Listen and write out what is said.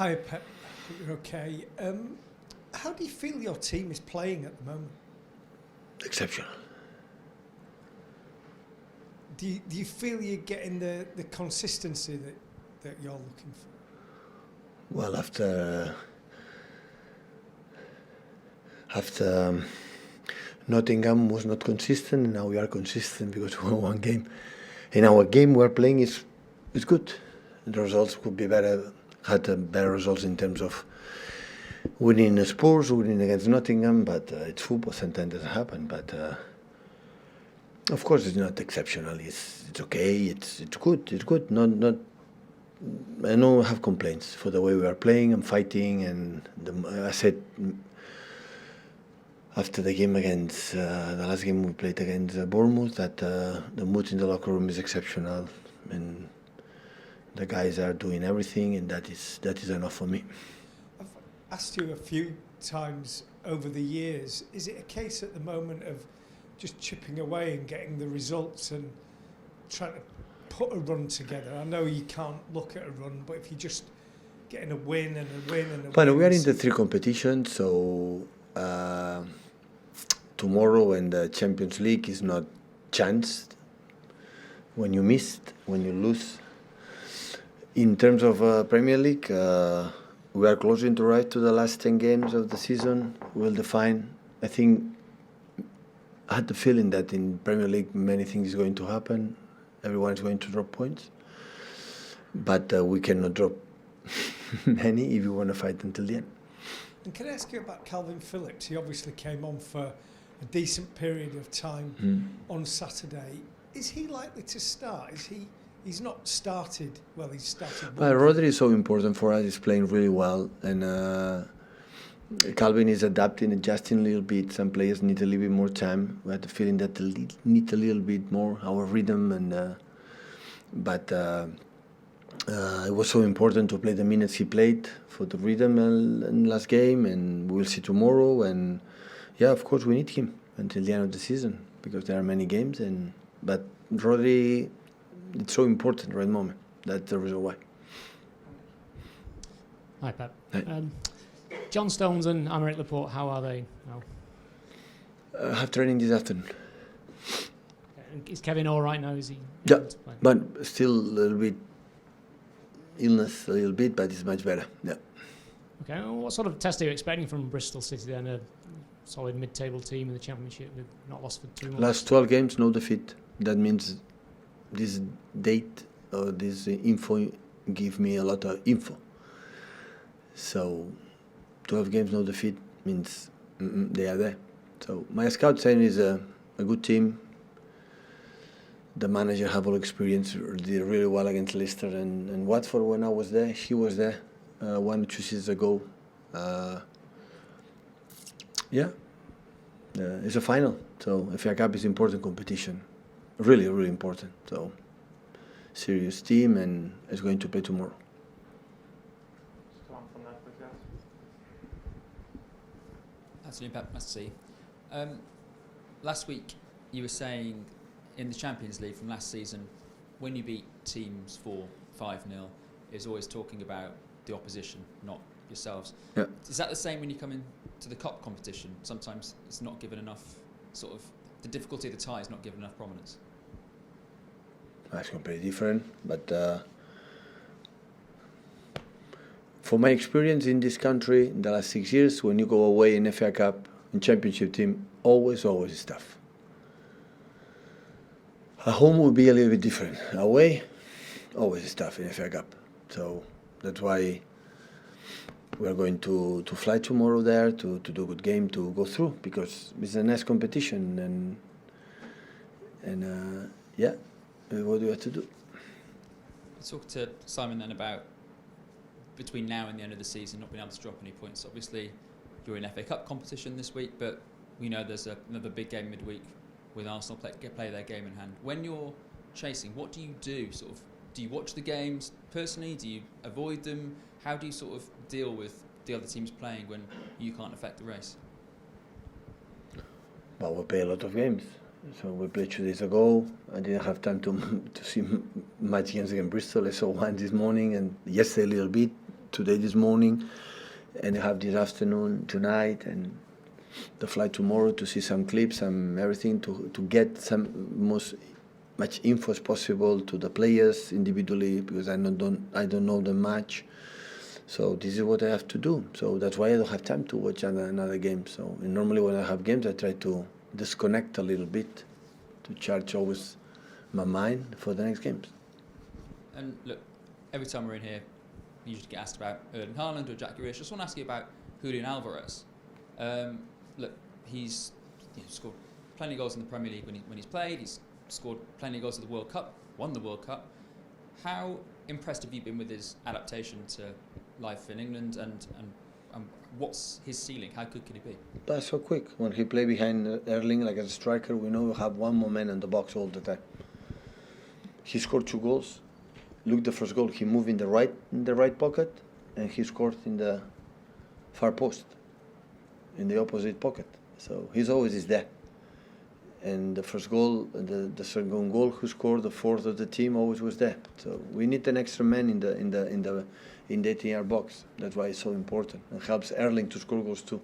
Hi, Pep. Hope you're okay. How do you feel your team is playing at the moment? Exceptional. Do you feel you're getting the consistency that you're looking for? Well, after Nottingham was not consistent, and now we are consistent because we won one game. In our game we're playing is good. The results could be better. Had better results in terms of winning the Spurs, winning against Nottingham, but it's football. Sometimes it doesn't happen. But of course, it's not exceptional. It's okay. It's good. It's good. Not. I don't have complaints for the way we are playing and fighting. And I said after the game against the last game we played against Bournemouth that the mood in the locker room is exceptional, and the guys are doing everything, and that is enough for me. I've asked you a few times over the years, is it a case at the moment of just chipping away and getting the results and trying to put a run together? I know you can't look at a run, but if you're just getting a win and a win and a But win... we are in the 3 competitions, so tomorrow when the Champions League is not chanced, when you lose. In terms of Premier League, we are closing to right to the last 10 games of the season. We'll define. I think I had the feeling that in Premier League many things is going to happen. Everyone is going to drop points, but we cannot drop many if you want to fight until the end. And can I ask you about Kalvin Phillips? He obviously came on for a decent period of time on Saturday. Is he likely to start? He's not started. Well, he's started. But Rodri is so important for us. He's playing really well, and Kalvin is adapting, adjusting a little bit. Some players need a little bit more time. We had the feeling that they need a little bit more our rhythm, and but it was so important to play the minutes he played for the rhythm in last game, and we'll see tomorrow. And yeah, of course we need him until the end of the season because there are many games. But Rodri, it's so important right moment. That's the reason why. Hi, Pep. Hi. John Stones and Laporte, how are they now? I have training this afternoon. Is Kevin all right now? Is he? Yeah, but still a little bit illness, a little bit, but it's much better. Yeah. Okay. Well, what sort of test are you expecting from Bristol City then? A solid mid-table team in the Championship with not lost for 2 months. Last 12 games, no defeat. That means this date or this info give me a lot of info. So 12 games, no defeat means they are there. So my scout saying is a good team. The manager have all experience, did really well against Leicester and Watford when I was there. He was there 1 or 2 seasons ago. It's a final. So FA Cup is important competition. Really, really important. So serious team and is going to play tomorrow. That's Pep, nice to see you. Last week you were saying in the Champions League from last season, when you beat teams 4-5-0, it was always talking about the opposition, not yourselves. Yeah. Is that the same when you come into the cup competition? Sometimes it's not given enough, sort of, the difficulty of the tie is not given enough prominence. That's completely different, but for my experience in this country in the last 6 years, when you go away in FA Cup, in Championship team, always is tough. At home will be a little bit different. Away, always is tough in FA Cup. So that's why we are going to fly tomorrow there to do a good game to go through because it's a nice competition and what do you have to do? Let's talk to Simon then about between now and the end of the season not being able to drop any points. Obviously, you're in FA Cup competition this week, but we know there's another big game midweek with Arsenal play their game in hand. When you're chasing, what do you do? Sort of, do you watch the games personally? Do you avoid them? How do you sort of deal with the other teams playing when you can't affect the race? Well, we play a lot of games. So we played 2 days ago. I didn't have time to see match against Bristol. I saw one this morning and yesterday a little bit. today, this morning, and I have this afternoon, tonight, and the flight tomorrow to see some clips and everything to get some much info as possible to the players individually, because I don't know them much. So this is what I have to do. So that's why I don't have time to watch another game. So normally when I have games, I try to disconnect a little bit to charge always my mind for the next games. And look, every time we're in here, we usually get asked about Erling Haaland or Jack Grealish. I just want to ask you about Julian Alvarez. Look, he's scored plenty of goals in the Premier League when he's played. He's scored plenty of goals at the World Cup, won the World Cup. How impressed have you been with his adaptation to life in England, and what's his ceiling? How good can he be? That's so quick. When he play behind Erling, like as a striker, we know we have one more man in the box all the time. He scored 2 goals. Look, the first goal, he moved in the right pocket, and he scored in the far post, in the opposite pocket. So he's always there. And the first goal, the second goal, who scored the fourth of the team, always was there. So we need an extra man in the 18-yard box. That's why it's so important. It helps Erling to score goals too.